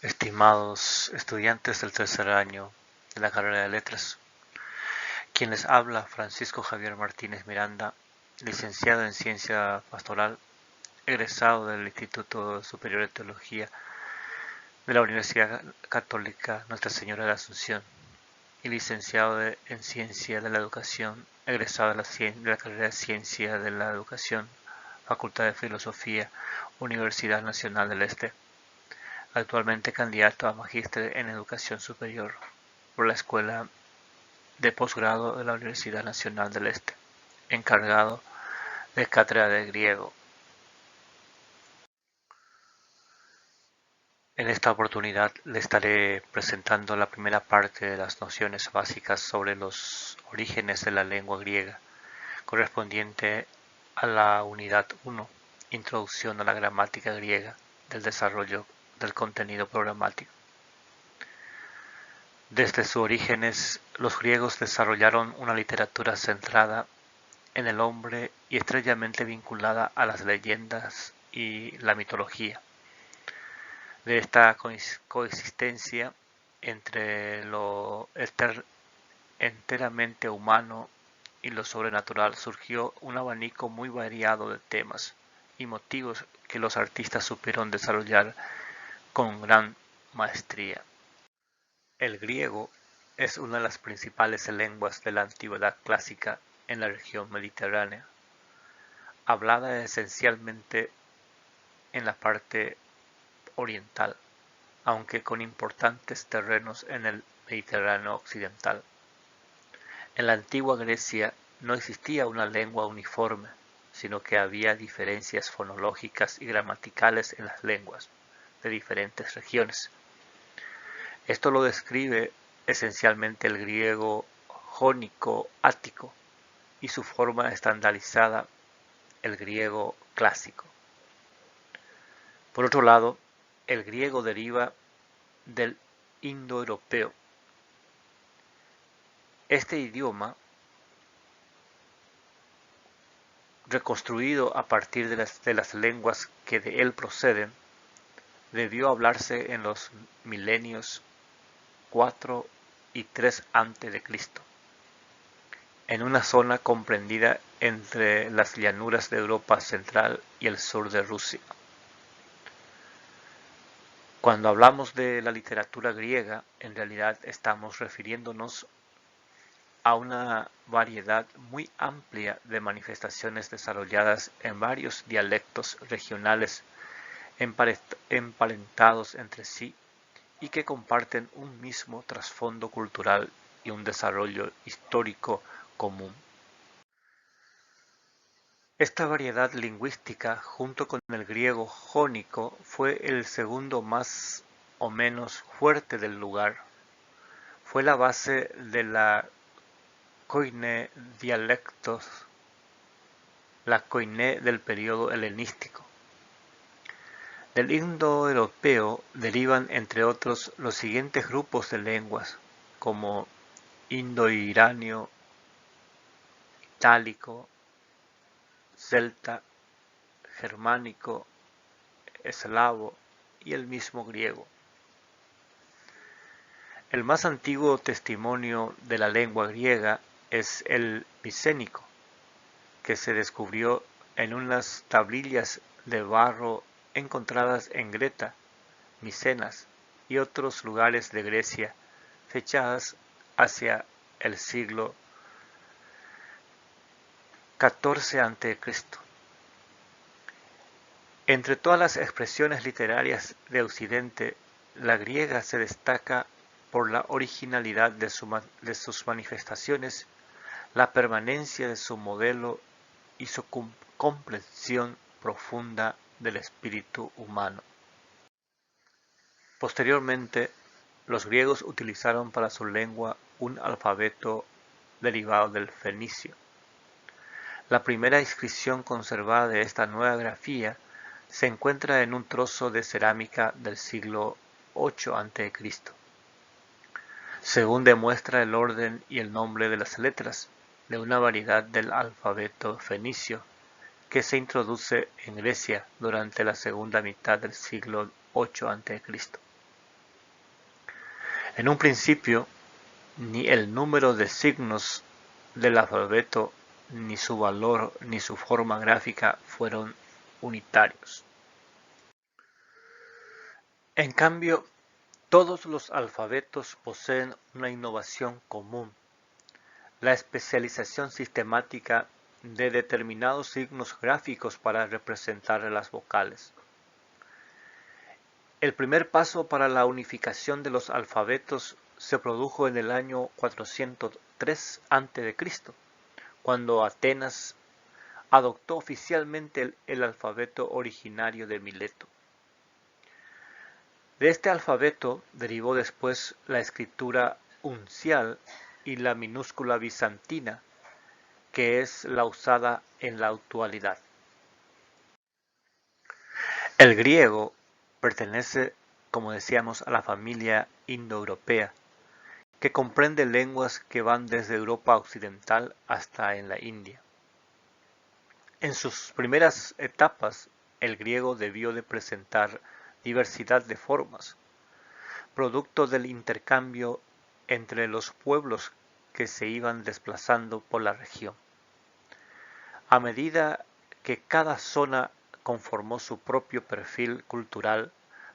Estimados estudiantes del tercer año de la carrera de Letras, quien les habla Francisco Javier Martínez Miranda, licenciado en Ciencia Pastoral, egresado del Instituto Superior de Teología de la Universidad Católica Nuestra Señora de la Asunción y licenciado en Ciencia de la Educación, egresado de la carrera de Ciencia de la Educación, Facultad de Filosofía, Universidad Nacional del Este. Actualmente candidato a Magíster en Educación Superior por la Escuela de Posgrado de la Universidad Nacional del Este, encargado de cátedra de griego. En esta oportunidad le estaré presentando la primera parte de las nociones básicas sobre los orígenes de la lengua griega, correspondiente a la unidad 1, Introducción a la gramática griega, del desarrollo del contenido programático. Desde sus orígenes, los griegos desarrollaron una literatura centrada en el hombre y estrechamente vinculada a las leyendas y la mitología. De esta coexistencia entre lo enteramente humano y lo sobrenatural surgió un abanico muy variado de temas y motivos que los artistas supieron desarrollar con gran maestría. El griego es una de las principales lenguas de la antigüedad clásica en la región mediterránea, hablada esencialmente en la parte oriental, aunque con importantes terrenos en el Mediterráneo occidental. En la antigua Grecia no existía una lengua uniforme, sino que había diferencias fonológicas y gramaticales en las lenguas de diferentes regiones. Esto lo describe esencialmente el griego jónico ático y su forma estandarizada, el griego clásico. Por otro lado, el griego deriva del indoeuropeo. Este idioma, reconstruido a partir de las lenguas que de él proceden, debió hablarse en los milenios 4 y 3 a.C., en una zona comprendida entre las llanuras de Europa central y el sur de Rusia. Cuando hablamos de la literatura griega, en realidad estamos refiriéndonos a una variedad muy amplia de manifestaciones desarrolladas en varios dialectos regionales emparentados entre sí y que comparten un mismo trasfondo cultural y un desarrollo histórico común. Esta variedad lingüística, junto con el griego jónico, fue el segundo más o menos fuerte del lugar. Fue la base de la Koine dialectos, la Koine del periodo helenístico. Del indoeuropeo derivan, entre otros, los siguientes grupos de lenguas, como indoiranio, itálico, celta, germánico, eslavo y el mismo griego. El más antiguo testimonio de la lengua griega es el micénico, que se descubrió en unas tablillas de barro encontradas en Greta, Micenas y otros lugares de Grecia, fechadas hacia el siglo XIV a.C. Entre todas las expresiones literarias de Occidente, la griega se destaca por la originalidad de sus manifestaciones, la permanencia de su modelo y su comprensión profunda del espíritu humano. Posteriormente, los griegos utilizaron para su lengua un alfabeto derivado del fenicio. La primera inscripción conservada de esta nueva grafía se encuentra en un trozo de cerámica del siglo VIII a.C. Según demuestra el orden y el nombre de las letras de una variedad del alfabeto fenicio que se introduce en Grecia durante la segunda mitad del siglo VIII a.C. En un principio, ni el número de signos del alfabeto, ni su valor, ni su forma gráfica fueron unitarios. En cambio, todos los alfabetos poseen una innovación común: la especialización sistemática de determinados signos gráficos para representar las vocales. El primer paso para la unificación de los alfabetos se produjo en el año 403 a.C., cuando Atenas adoptó oficialmente el alfabeto originario de Mileto. De este alfabeto derivó después la escritura uncial y la minúscula bizantina, que es la usada en la actualidad. El griego pertenece, como decíamos, a la familia indoeuropea, que comprende lenguas que van desde Europa occidental hasta en la India. En sus primeras etapas, el griego debió de presentar diversidad de formas, producto del intercambio entre los pueblos que se iban desplazando por la región. A medida que cada zona conformó su propio perfil cultural,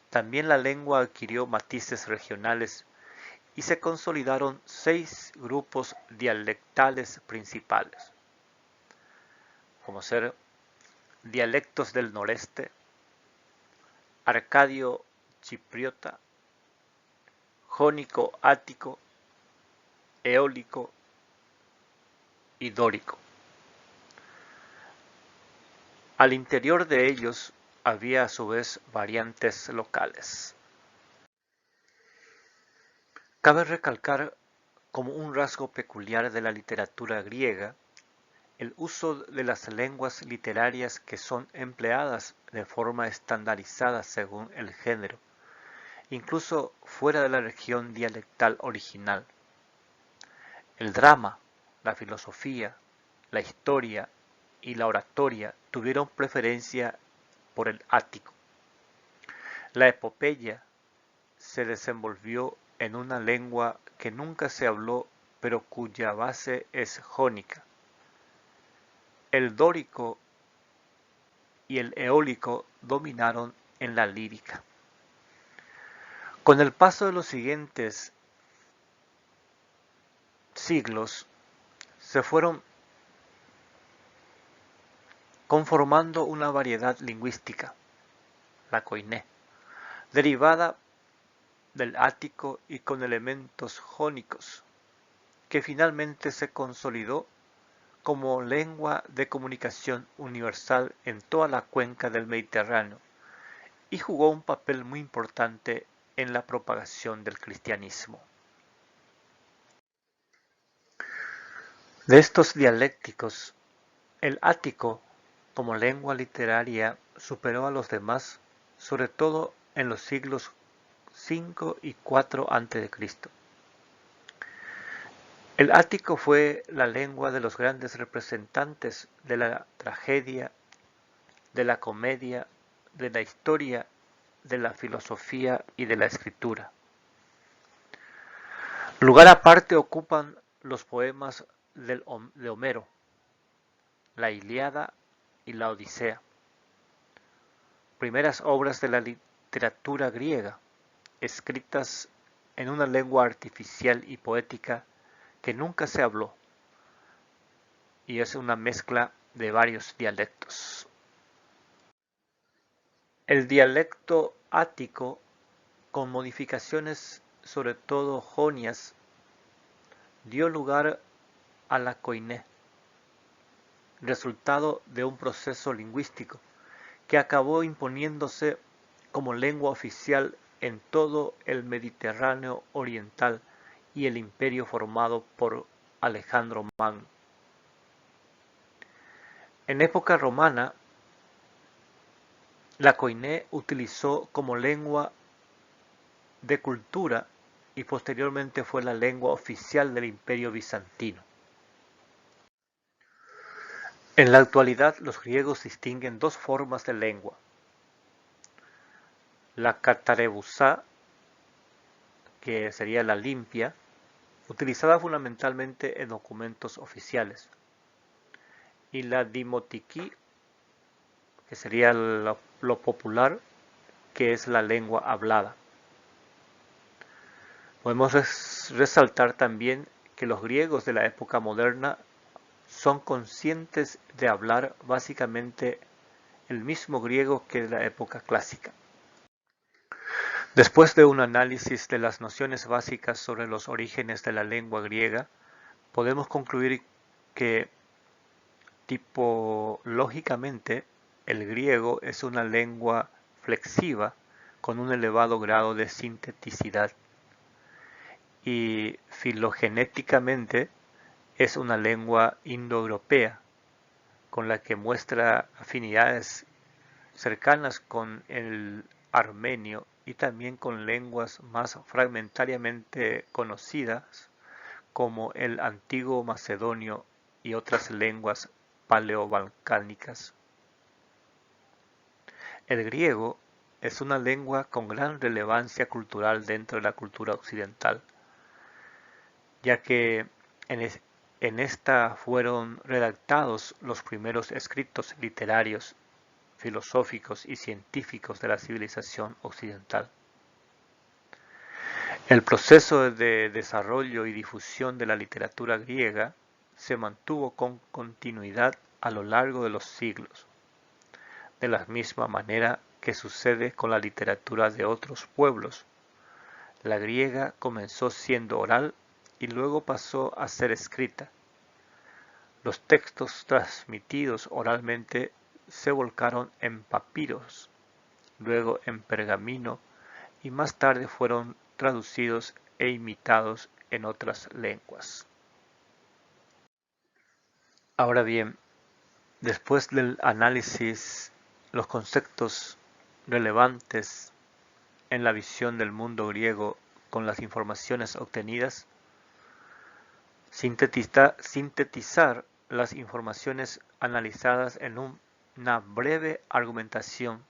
también la lengua adquirió matices regionales y se consolidaron 6 grupos dialectales principales, como ser dialectos del noreste, arcadio chipriota, jónico ático, eólico y dórico. Al interior de ellos había a su vez variantes locales. Cabe recalcar como un rasgo peculiar de la literatura griega el uso de las lenguas literarias que son empleadas de forma estandarizada según el género, incluso fuera de la región dialectal original. El drama, la filosofía, la historia y la oratoria tuvieron preferencia por el ático. La epopeya se desenvolvió en una lengua que nunca se habló pero cuya base es jónica. El dórico y el eólico dominaron en la lírica. Con el paso de los siguientes siglos, se fueron conformando una variedad lingüística, la koiné, derivada del ático y con elementos jónicos, que finalmente se consolidó como lengua de comunicación universal en toda la cuenca del Mediterráneo y jugó un papel muy importante en la propagación del cristianismo. De estos dialécticos, el ático, como lengua literaria, superó a los demás, sobre todo en los siglos V y IV a.C. El ático fue la lengua de los grandes representantes de la tragedia, de la comedia, de la historia, de la filosofía y de la escritura. Lugar aparte ocupan los poemas de Homero, la Ilíada y la Odisea, primeras obras de la literatura griega, escritas en una lengua artificial y poética que nunca se habló, y es una mezcla de varios dialectos. El dialecto ático, con modificaciones sobre todo jonias, dio lugar a la koiné, resultado de un proceso lingüístico que acabó imponiéndose como lengua oficial en todo el Mediterráneo oriental y el imperio formado por Alejandro Magno. En época romana, la koiné utilizó como lengua de cultura y posteriormente fue la lengua oficial del imperio bizantino. En la actualidad, los griegos distinguen dos formas de lengua: la catarebusá, que sería la limpia, utilizada fundamentalmente en documentos oficiales, y la dimotiki, que sería lo popular, que es la lengua hablada. Podemos resaltar también que los griegos de la época moderna son conscientes de hablar básicamente el mismo griego que de la época clásica. Después de un análisis de las nociones básicas sobre los orígenes de la lengua griega, podemos concluir que tipológicamente el griego es una lengua flexiva con un elevado grado de sinteticidad y filogenéticamente es una lengua indoeuropea con la que muestra afinidades cercanas con el armenio y también con lenguas más fragmentariamente conocidas como el antiguo macedonio y otras lenguas paleobalcánicas. El griego es una lengua con gran relevancia cultural dentro de la cultura occidental, ya que en esta fueron redactados los primeros escritos literarios, filosóficos y científicos de la civilización occidental. El proceso de desarrollo y difusión de la literatura griega se mantuvo con continuidad a lo largo de los siglos, de la misma manera que sucede con la literatura de otros pueblos. La griega comenzó siendo oral y luego pasó a ser escrita. Los textos transmitidos oralmente se volcaron en papiros, luego en pergamino y más tarde fueron traducidos e imitados en otras lenguas. Ahora bien, después del análisis, los conceptos relevantes en la visión del mundo griego con las informaciones obtenidas, sintetizar las informaciones analizadas en una breve argumentación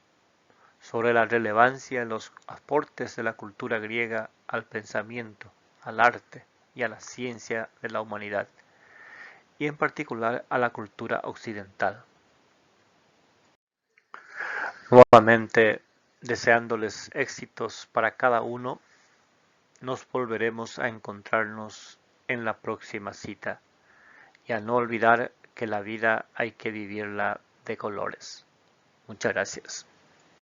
sobre la relevancia de los aportes de la cultura griega al pensamiento, al arte y a la ciencia de la humanidad, y en particular a la cultura occidental. Nuevamente, deseándoles éxitos para cada uno, nos volveremos a encontrarnos en la próxima cita y a no olvidar que la vida hay que vivirla de colores. Muchas gracias.